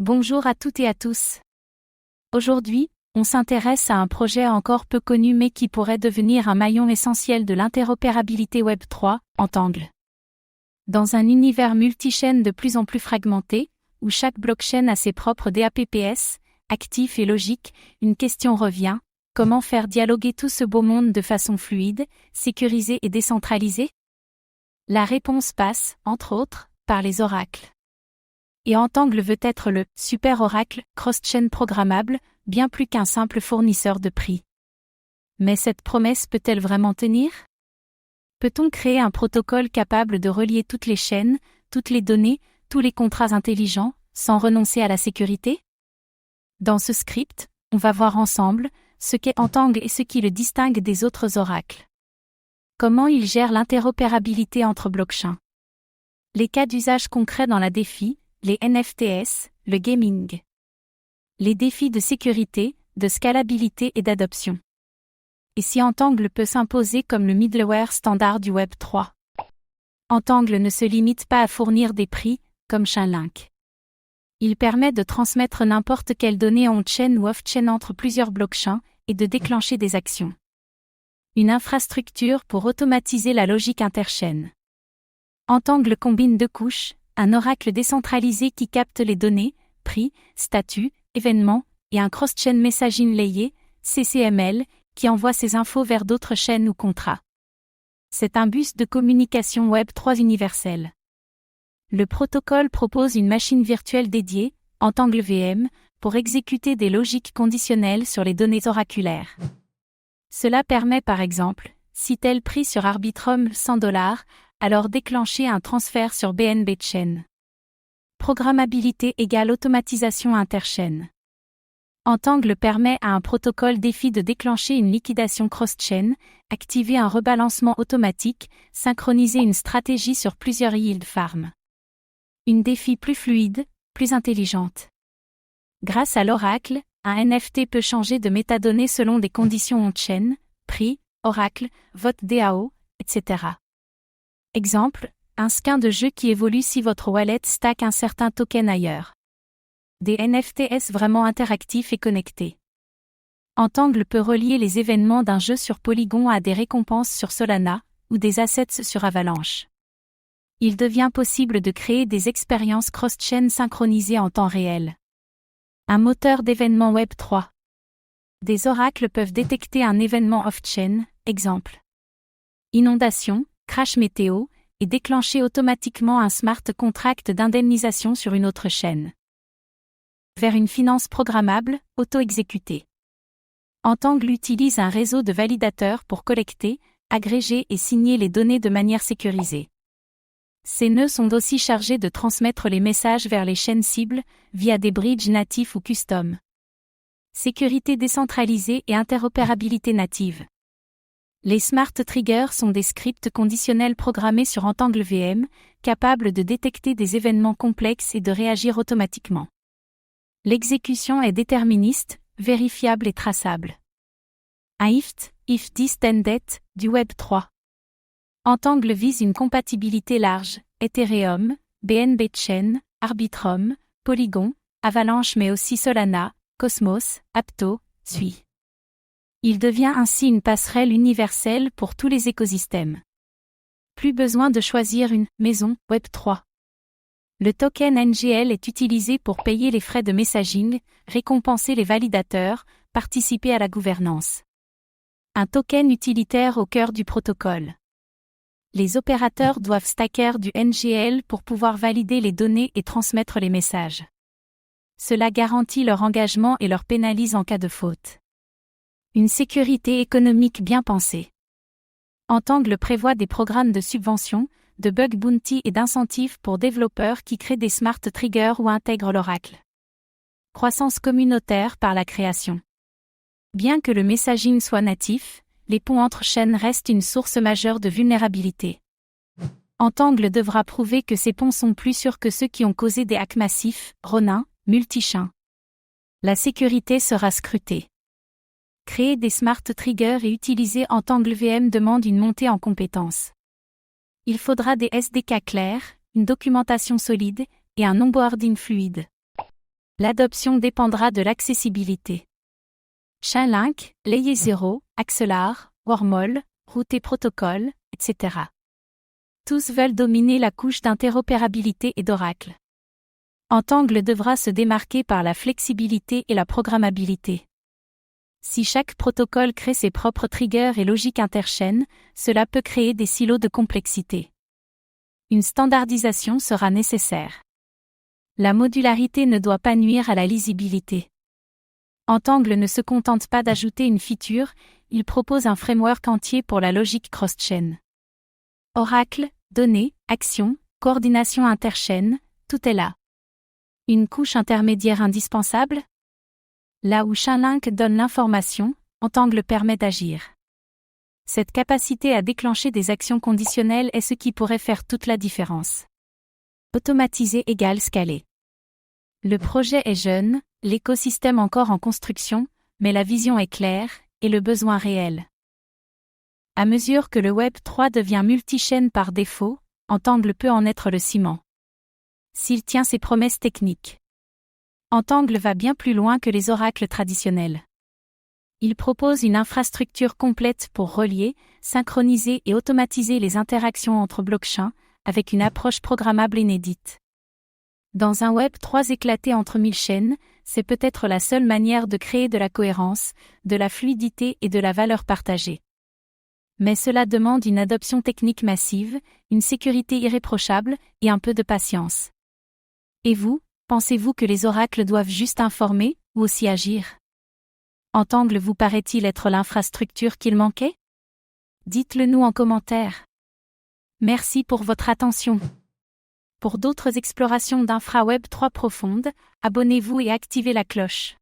Bonjour à toutes et à tous. Aujourd'hui, on s'intéresse à un projet encore peu connu mais qui pourrait devenir un maillon essentiel de l'interopérabilité Web3, Entangle. Dans un univers multichaîne de plus en plus fragmenté, où chaque blockchain a ses propres DApps, actifs et logiques, une question revient: comment faire dialoguer tout ce beau monde de façon fluide, sécurisée et décentralisée? La réponse passe, entre autres, par les oracles. Et Entangle veut être le « super oracle » cross-chain programmable, bien plus qu'un simple fournisseur de prix. Mais cette promesse peut-elle vraiment tenir? Peut-on créer un protocole capable de relier toutes les chaînes, toutes les données, tous les contrats intelligents, sans renoncer à la sécurité? Dans ce script, on va voir ensemble ce qu'est Entangle et ce qui le distingue des autres oracles. Comment il gère l'interopérabilité entre blockchains. Les cas d'usage concrets dans la DeFi, les NFTs, le gaming. Les défis de sécurité, de scalabilité et d'adoption. Et si Entangle peut s'imposer comme le middleware standard du Web3? Entangle ne se limite pas à fournir des prix, comme Chainlink. Il permet de transmettre n'importe quelle donnée on-chain ou off-chain entre plusieurs blockchains et de déclencher des actions. Une infrastructure pour automatiser la logique interchaîne. Entangle combine deux couches: un oracle décentralisé qui capte les données, prix, statuts, événements, et un cross-chain messaging layer, CCML, qui envoie ces infos vers d'autres chaînes ou contrats. C'est un bus de communication Web3 universel. Le protocole propose une machine virtuelle dédiée, Entangle VM, pour exécuter des logiques conditionnelles sur les données oraculaires. Cela permet par exemple, si tel prix sur Arbitrum $100, alors déclencher un transfert sur BNB Chain. Programmabilité égale automatisation interchaîne. Entangle permet à un protocole DeFi de déclencher une liquidation cross-chain, activer un rebalancement automatique, synchroniser une stratégie sur plusieurs yield farms. Une DeFi plus fluide, plus intelligente. Grâce à l'oracle, un NFT peut changer de métadonnées selon des conditions on-chain, prix, oracle, vote DAO, etc. Exemple, un skin de jeu qui évolue si votre wallet stack un certain token ailleurs. Des NFTs vraiment interactifs et connectés. Entangle peut relier les événements d'un jeu sur Polygon à des récompenses sur Solana, ou des assets sur Avalanche. Il devient possible de créer des expériences cross-chain synchronisées en temps réel. Un moteur d'événements Web3. Des oracles peuvent détecter un événement off-chain, exemple. Inondation, crash météo, et déclencher automatiquement un smart contract d'indemnisation sur une autre chaîne. Vers une finance programmable, auto-exécutée. Entangle utilise un réseau de validateurs pour collecter, agréger et signer les données de manière sécurisée. Ces nœuds sont aussi chargés de transmettre les messages vers les chaînes cibles, via des bridges natifs ou custom. Sécurité décentralisée et interopérabilité native. Les smart triggers sont des scripts conditionnels programmés sur Entangle VM, capables de détecter des événements complexes et de réagir automatiquement. L'exécution est déterministe, vérifiable et traçable. Un if this then that, du Web3. Entangle vise une compatibilité large, Ethereum, BNB Chain, Arbitrum, Polygon, Avalanche mais aussi Solana, Cosmos, Apto, Sui. Il devient ainsi une passerelle universelle pour tous les écosystèmes. Plus besoin de choisir une maison Web3. Le token NGL est utilisé pour payer les frais de messaging, récompenser les validateurs, participer à la gouvernance. Un token utilitaire au cœur du protocole. Les opérateurs doivent stacker du NGL pour pouvoir valider les données et transmettre les messages. Cela garantit leur engagement et leur pénalise en cas de faute. Une sécurité économique bien pensée. Entangle prévoit des programmes de subvention, de bug bounty et d'incentives pour développeurs qui créent des smart triggers ou intègrent l'oracle. Croissance communautaire par la création. Bien que le messaging soit natif, les ponts entre chaînes restent une source majeure de vulnérabilité. Entangle devra prouver que ces ponts sont plus sûrs que ceux qui ont causé des hacks massifs, Ronin, multichain. La sécurité sera scrutée. Créer des smart triggers et utiliser Entangle VM demande une montée en compétences. Il faudra des SDK clairs, une documentation solide et un onboarding fluide. L'adoption dépendra de l'accessibilité. Chainlink, Layer 0, Axelar, Wormhole, Route et Protocol, etc. Tous veulent dominer la couche d'interopérabilité et d'Oracle. Entangle devra se démarquer par la flexibilité et la programmabilité. Si chaque protocole crée ses propres triggers et logiques interchaînes, cela peut créer des silos de complexité. Une standardisation sera nécessaire. La modularité ne doit pas nuire à la lisibilité. Entangle ne se contente pas d'ajouter une feature, il propose un framework entier pour la logique cross-chain. Oracle, données, actions, coordination interchaîne, tout est là. Une couche intermédiaire indispensable? Là où Chainlink donne l'information, Entangle permet d'agir. Cette capacité à déclencher des actions conditionnelles est ce qui pourrait faire toute la différence. Automatiser égale scaler. Le projet est jeune, l'écosystème encore en construction, mais la vision est claire, et le besoin réel. À mesure que le Web 3 devient multi-chaîne par défaut, Entangle peut en être le ciment. S'il tient ses promesses techniques. Entangle va bien plus loin que les oracles traditionnels. Il propose une infrastructure complète pour relier, synchroniser et automatiser les interactions entre blockchains, avec une approche programmable inédite. Dans un Web 3 éclaté entre 1000 chaînes, c'est peut-être la seule manière de créer de la cohérence, de la fluidité et de la valeur partagée. Mais cela demande une adoption technique massive, une sécurité irréprochable et un peu de patience. Et vous, pensez-vous que les oracles doivent juste informer, ou aussi agir? Entangle vous paraît-il être l'infrastructure qu'il manquait? Dites-le nous en commentaire. Merci pour votre attention. Pour d'autres explorations d'infra Web 3 profondes, abonnez-vous et activez la cloche.